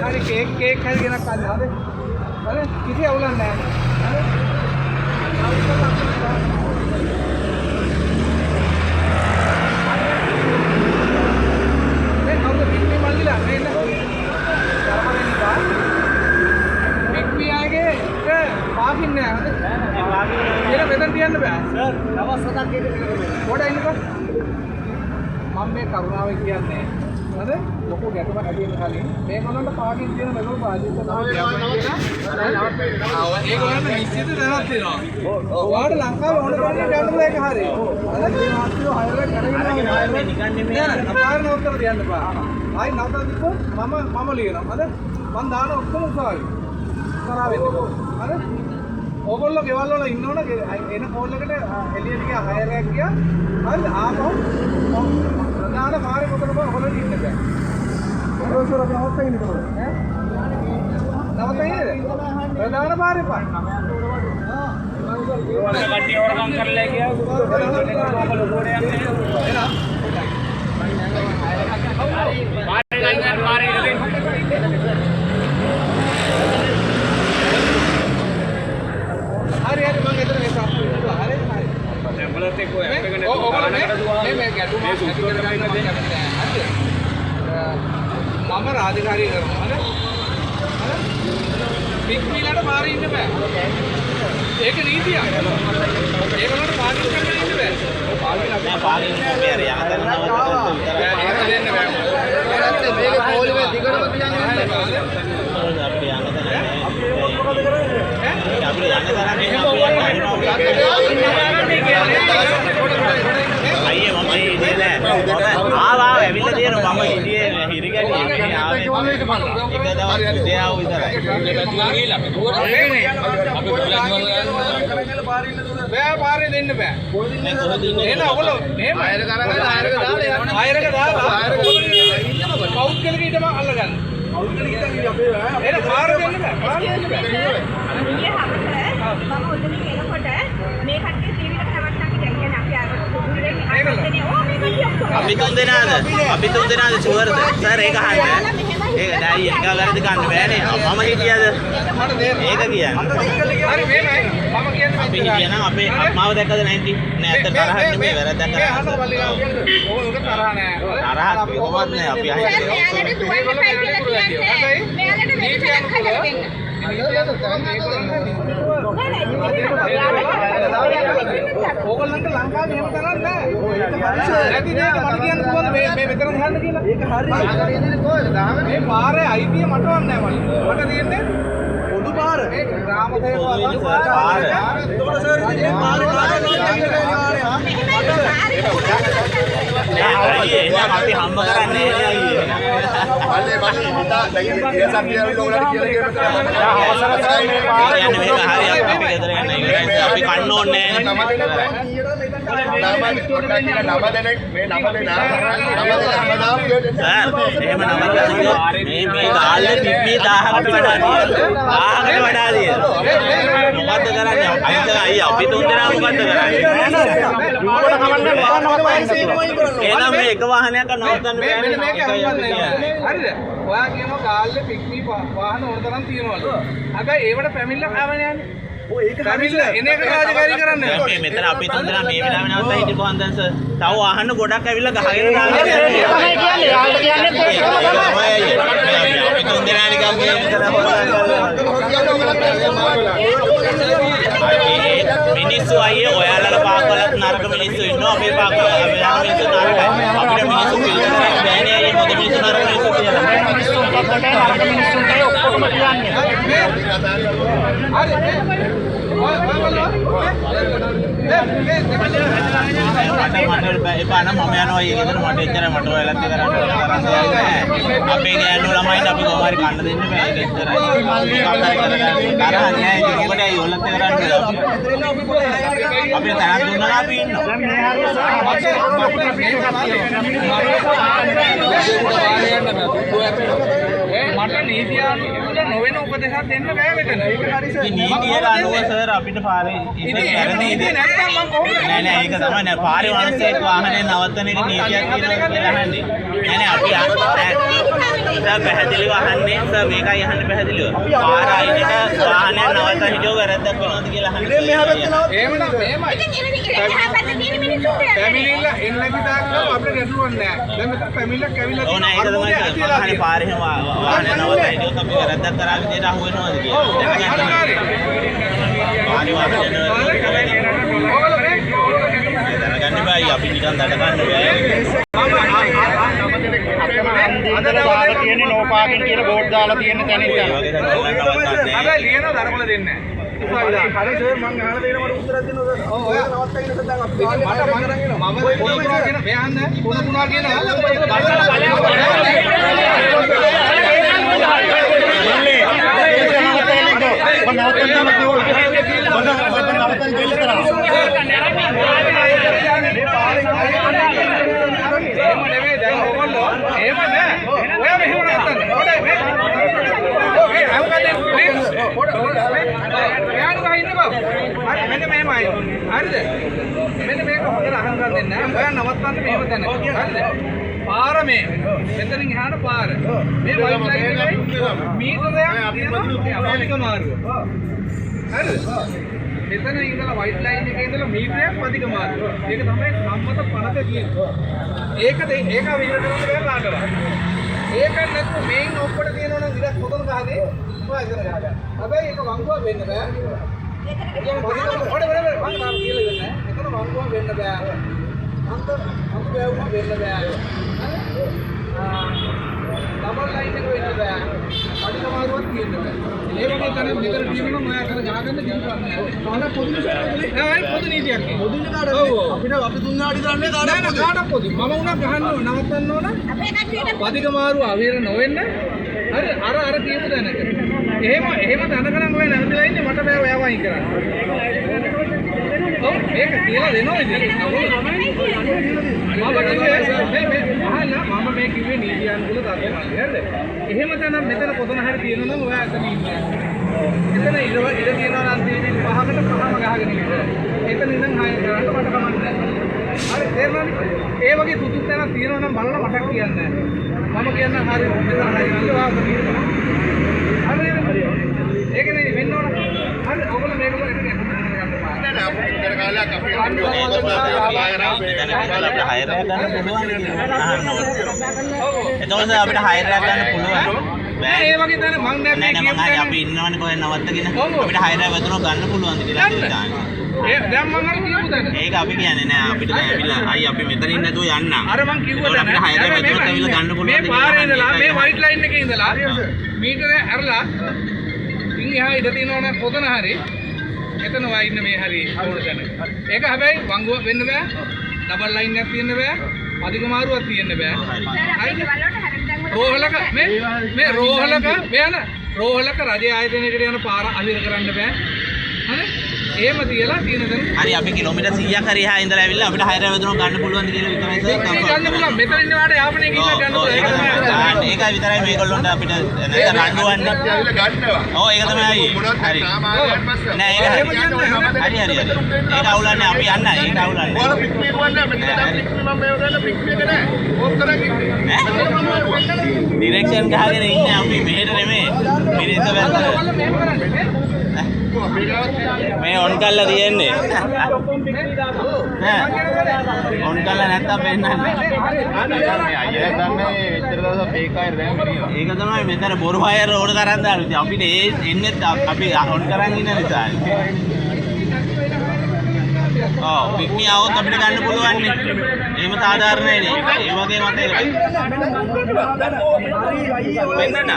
හරි කේක් හරි ගෙනත් ගන්න හරි. හරි කිසි අවුලක් නැහැ. හරි. මේ කවුද පිටි මල්ලිලා නේද? පිටි ආගේ පාකින් නෑ හරි. ඒක මෙතන තියන්න බෑ. සර් දවස් 7ක් ඒක පොඩ ඉන්නකෝ. මම මේ කරුණාවෙන් කියන්නේ හරි ලොකු ගැටුමක් ඇති වෙන කලින් මේගොල්ලන්ට පාකින් තියෙන මෙගොල්ලෝ පාදිත තමයි ඒගොල්ලන්ට නිශ්චිත දැනක් තියෙනවා. ඔයාලට ලංකාවේ ඕන කෙනෙක් යන්න බෑ ඒක හරිය. හරි මේ මාත්‍රිය හයරක් කරගෙන නිකන් නෙමෙයි. අපාර නෝත්තර තියන්න බෑ. ආයි නවත්තලා දිප්පොත් මම ලියනවා. හරි මම දාන ඔක්කොම උසාවි. කරා වෙන්නේ. හරි ඕගොල්ලෝ ගෙවල් වල ඉන්නවනේ එන කෝල් එකට එළියට ගියා හයරයක් ගියා. හරිද ආපහු ප්‍රධාන මාරේ මොකද ඔයගොල්ලෝ ඉන්න බෑ. ඔයගොල්ලෝ නවත්තා ඉන්න කොහොමද? ඈ? නවත්තා ඉන්නේ? ප්‍රධාන මාරේ පාන. කට්ටිය වරකම් කරලා ගියා. ඔයගොල්ලෝ ගෝඩේ යන්නේ. එනවා. මාරේ ගන්න මාරේ ඉන්නේ. හරි හරි මම එතන මේ සම්පූර්ණ කරලා හරි හරි දැම්බලත් එක්ක ඔය අපේ ගන්න මේ ගැටුම ඇති කරගන්න දෙන්නේ හරිද මම රාජකාරී කරනවා හරි හරි පික්මිලට මාරි ඉන්න බෑ ඒක නීතිය ඒගොල්ලන්ට පාඩම් කරන්න ඉන්න බෑ නෑ පාඩම් මේ අර යහතන නවත්තන්න ඒක දෙන්න බෑ මේක පොලිමේ දිගටම තියන්නේ අපි යන්න අයියේ මම ඉන්නේ නෑ ආවා ඇවිල්ලා තියෙනවා මම ඉන්නේ හිරිගැණියේ ආවේ එක දවස් උදේ ආව විතරයි බෑ පාරේ දෙන්න බෑ එහෙනම් ඔයගොල්ලෝ එහෙම අයර කරගන්න අයරක දාලා පෞද්ගලික ඊටම අල්ලගන්න පෞද්ගලික ඊට අපේ එහෙනම් පාර දෙන්න බෑ පාර දෙන්න බෑ ඊයේ හවස මම උදේ කෙනකොට මේ කට්ටිය ටීවී එකට නවත්තන්න කියන්නේ අපි අර අපි තුන් දෙනාද ෂුවර්ද සර් ඒක අහන්න ඒක නෑ එක වැරදි ගන්න බෑනේ මම හිටියද ඒක කියන්නේ හරි මේමයි මම කියන්නේ අපි හිටියනම් අපේ මාව දැක්කද නැන්ටි නෑ අත තරහ නෙමෙයි වැරද්දක් කරා ඕක තරහ නෑ තරහ කොහොමද නෑ අපි අහිතේ මෙයාලට දුවන්න බෑ කියලා කියන්නේ මෙයාලට වෙනසක් හදලා දෙන්න ඕගොල්ලන්ට ලංකාවේ එහෙම කරන්නේ නැහැ. නැති නේද මට කියන්න පුළුවන් මේ මෙතන ගහන්න කියලා. ඒක හරියි. හරියන්නේ කොහෙද? මේ පාරේ අයිතිය මට වන්නේ නැහැ මට. මට තියෙන්නේ පොදු පාර. මේ ග්‍රාමදේව පාර. එතකොට සර් මේ පාරේ අපි හම්බ කරන්නේ අපි කන්න ඕනේ අපි තුන් දෙනා මොකද්ද කරන්නේ එක වාහනයක් නවත්තන්න බෑනේ හරිද ඔයා කියනවා ගාල්ලේ පික්මි වාහන ඕන තරම් තියනවලු හැබැයි ඒවට පැමිණිලා ආවනේ යන්නේ ඔය ඒක පැමිණිලා එන එක රාජකාරී කරන්නේ මේ මෙතන අපි තුන් දෙනා මේ වෙලාවේ නවත්තා හිටපු හන්දන්ස තව වාහන ගොඩක් ඇවිල්ලා ගහගෙන දාලා අපි තුන් දෙනා නිකන් මේ මිනිස්සු අයියේ ඔයාලගේ පාකවලත් නරක මිනිස්සු ඉන්නවා අපේ පාකවල මිනිස්සු නරකයි අපිට මිනිස්සු පිළිගන්න බෑනේ අයියේ මොකද මිනිස්සු නරක මිනිස්සු කියලා මිනිස්සුන්ට නරක මිනිස්සුන්ට ඔක්කොම කියන්නේ එපා නම් මම යනවා ඊගෙදර මට එච්චර මට ඔයාලත් කරන්න අපේ ගෑනු ළමයිට අපි කොහොම හරි කන්න දෙන්න බෑ ඒක එච්චරයි තරහ නෑ ඒක මොකටද ඔයාලත් කරන්නේ අපිට තරහ දුන්නා අපි ඉන්නවා මට නීතිය ඒගොල්ලෝ නොවන උපදේශයක් දෙන්න බෑ මෙතන. ඒක හරි සර්. නීතියට අනුව සර් අපිට පාරේ ඉතින් එහෙම නීතිය නැත්නම් මම කොහොමද නෑ ඒක තමයි නෑ පාරේ වහන්සේත් වාහනේ නවත්තන එක නීතියක් කියනවා කියලා අහන්නේ. නෑ අපි සර් පැහැදිලිව අහන්නේ සර් මේකයි අහන්නේ පැහැදිලිව. පාර අයිනක වාහනය නවත්ත හිටියෝ වැරද්දක් වෙනවද කියලා අහන්නේ. මෙහෙම නම් මෙහෙමයි. ඉතින් එහා පැත්තේ තියෙන මිනිස්සුන්ට පැමිණිල්ල එන්න කිතාක්කම අපිට ගැටලුවක් නෑ. දැන් මෙතන පැමිණිල්ලක් ඇවිල්ලා ඕන ඒක තමයි සර් අහන්නේ පාරේ වාහනය නවත්ත හිටියොත් අපි වැරද්දක් කරා විදියට අහු වෙනවද කියලා. පාරේ වාහනය දැනගන්න බෑ අපි නිකන් දඩ ගන්න බෑ. දාලා තියෙන්නේ නෝ පාකින් කියලා බෝඩ් දාලා තියෙන තැන ඉඳලා. හැබැයි ලියනවා දරකොල දෙන්නේ නැහැ. හරි සර් මම අහලා දෙන මට උත්තරයක් දෙන්න ඕන. ඔව් ඔය නවත්තගෙන ඉන්න දැන් අපි මට මම පොදුනා කියන මේ අහන්න පොදුනා කියන මෙන්න මෙහෙමයි. හරිද? මෙන්න මේක හොඳට අහන්න දෙන්න. ඔයා නවත්තන්න මෙහෙම දැන. හරිද? පාර මේ. මෙතනින් එහාට පාර. මේ වයිට් ලයින් එකයි මීටරයක් තියෙනවා අධික මාරුව. හරිද? මෙතන ඉඳලා වයිට් ලයින් එකේ ඉඳලා මීටරයක් අධික මාරුව. ඒක තමයි සම්මත පනත කියන්නේ. ඒක විතර කරන්න බෑ කාටවත්. ඒක නැත්නම් මේන් ඔක්කොට තියෙනවා නම් ඉතින් පොතන ගහදී ඔයා ඉතන ගහගන්න. හැබැයි ඒක වංගුවක් වෙන්න බෑ. එතන වංගුවක් වෙන්න බෑ. අන්ත බෑවුම වෙන්න බෑ. ඩබල් ලයින් එක වෙන්න බෑ. අඩික මාරුවක් තියෙන්න බෑ. ඒ වගේ තැන මෙතන තියෙනවා නම් ඔයා අතන ගහගන්න දෙයක් නෑ. කාට පොදු නෑ පොදු නීතියක් නේ. පොදු නීතිය කාටද? අපිට අපි දුන්නාටි දාන්නේ කාටද පොදු. මම උනා ගහන්න ඕන නවත්තන්න ඕන. අපේ කට්ටියට අධික මාරුව අවීර නොවෙන්න. හරි අර කියපු දැනක. එහෙම දැනගනම් ඔය නැවතිලා ඉන්නේ මට බෑ ඔයාව අයින් කරන්න. ඔව් ඒක කියලා දෙනවා ඉතින්. මම මේ කිව්වේ නීති අනුකූල තත්ත්වයක්. හරිද? එහෙම තැන මෙතන පොතන හරි තියෙනවා නම් ඔයා අතන ඉන්න. එතන ඉඩ තියෙනවා නම් තියෙන්නේ 5කට 5ම ගහගෙන ඉන්න. එතන ඉඳන් 6 කරන්න මට කමක් නැහැ. හරි තේරුණානේ? ඒ වගේ සුදුසු තැනක් තියෙනවා නම් බලලා මටක් කියන්න. මම කියන්න හරි මෙතන හරි කියලා ඔයා කියනවා. හරි ඒක නෙවෙයි වෙන්න ඕන. හරි ඔයගොල්ලෝ මේක කරගෙන යන්න බෑ. නෑ අපිට ඉතර කාලයක් අපි අපිට හයරයක් ගන්න පුළුවන් එතකොට අපිට හයරයක් ගන්න පුළුවන් බෑ ඒ වගේ තැන මං දැන් නෑ මං හරි අපි ඉන්නවනේ කොහෙන් නවත්තගෙන අපිට හයරයක් වැදුනොත් ගන්න පුළුවන් කියලා හිතාන්නේ දැන් මං අර කියපු තැන ඒක අපි කියන්නේ නෑ අපිට දැන් ඇවිල්ලා අයි අපි මෙතනින් නැතුව යන්න අර මං කිව්වා දැන් අපිට හයරයක් වැදුනොත් ඇවිල්ලා ගන්න පුළුවන් මේ පාරේ ඉඳලා මේ වයිට් ලයින් එකේ ඉඳලා මීටරේ ඇරලා ඉතින් එහා ඉඳ තියෙනවනේ පොතන හරි එතන ඔයා ඉන්න මේ හරි ඕන තැන. ඒක හැබැයි වංගුවක් වෙන්න බෑ. ඩබල් ලයින් එකක් තියෙන්න බෑ. අධික මාරුවක් තියෙන්න බෑ. අපේ වලට හැරෙන්න රෝහලක මේ රෝහලක මෙයන රෝහලක රජ ආයතනයකට යන පාර අහිර කරන්න බෑ. හරි? එහෙම තියලා තියෙන දැන් හරි අපි කිලෝමීටර් 100ක් හරි එහා ඉඳලා ඇවිල්ලා අපිට හයරයක් වැදුනොත් ගන්න පුළුවන් ද කියලා විතරයි සර් ගන්න පුළුවන්. මෙතන ඉන්න වාට යාපනේ ගිහින් ගන්න පුළුවන්. ඒක තමයි. ඒකයි විතරයි මේගොල්ලොන්ට අපිට නැත්නම් රණ්ඩුවන්න ඔව් ඒක තමයි හරි නෑ ඒක හරි ඒක අවුලන්නේ අපි යන්න ඒක අවුලන්නේ ඔයාලා පික්මේ දුවන්නේ මෙතන පික්මේ මම මේව ගාලා පික්මේ එක නෑ ඕක කරගෙන ඉන්නේ ඩිරෙක්ෂන් ගහගෙන ඉන්නේ අපි මෙහෙට නෙමෙයි මිනිස්සු වැත්තට මේ ඔන් කරලා තියෙන්නේ ඔන් කරලා නැත්තම් පෙන්නන්නේ මේ අයියා දන්නේ මෙච්චර දවස් ෆේක් අයර් දැන් මිනිහා ඒක තමයි මෙතන බොරු අයර් ඕන තරම් දාලා අපිට එන්නේ අපි ඔන් කරන් ඉන්න නිසා ඔව් පික්මි આવොත් අපිට ගන්න පුළුවන් නේ එහෙම සාධාරණයි නේ ඒ වගේ මතයකට වෙන්න